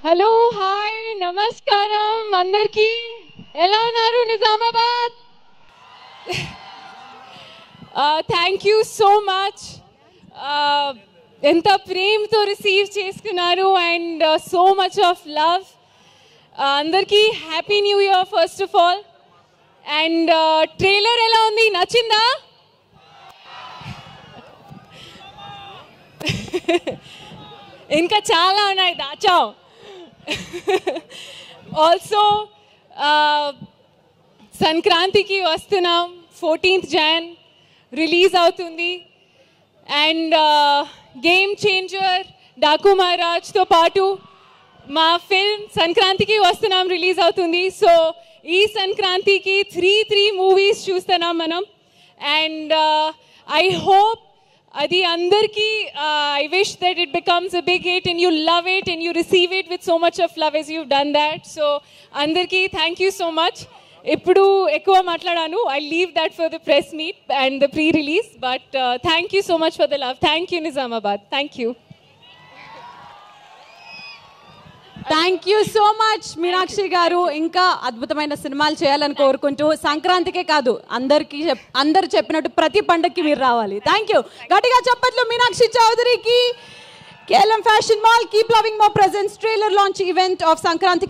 Hello hi నమస్కారం అందరికీ. ఎలా ఉన్నారు Nizamabad? Thank you so much. ఎంత ప్రేమతో రిసీవ్ చేసుకున్నారు and so much of love. అందరికీ happy new year first of all. And trailer ఎలా ఉంది, నచ్చిందా? ఇంకా చాలా ఉన్నాయి, దాచాం. ఆల్సో సంక్రాంతికి వస్తున్నాం, 14th Jan రిలీజ్ అవుతుంది. అండ్ గేమ్ చేంజర్, డాకు మహారాజ్తో పాటు మా ఫిల్మ్ సంక్రాంతికి వస్తున్నాం రిలీజ్ అవుతుంది. సో ఈ సంక్రాంతికి త్రీ మూవీస్ చూస్తున్నాం మనం. అండ్ ఐ హోప్ అది అందరికీ, I wish that it becomes a big hit and you love it and you receive it with so much of love as you've done that. So అందరికీ thank you so much. ఇప్పుడు ఎక్కువ మాట్లాడాను, I leave that for the press meet and the pre-release, but thank you so much for the love. Thank you Nizamabad. Thank you. Thank you so much Meenakshi గారు. ఇంకా అద్భుతమైన సినిమాలు చేయాలని కోరుకుంటూ, సంక్రాంతికే కాదు అందరు చెప్పినట్టు ప్రతి పండగకి మీరు రావాలి. Thank you. గట్టిగా చప్పట్లు మీనాక్షి చౌదరికి. KLM fashion mall keep loving more presents trailer launch event of సంక్రాంతికి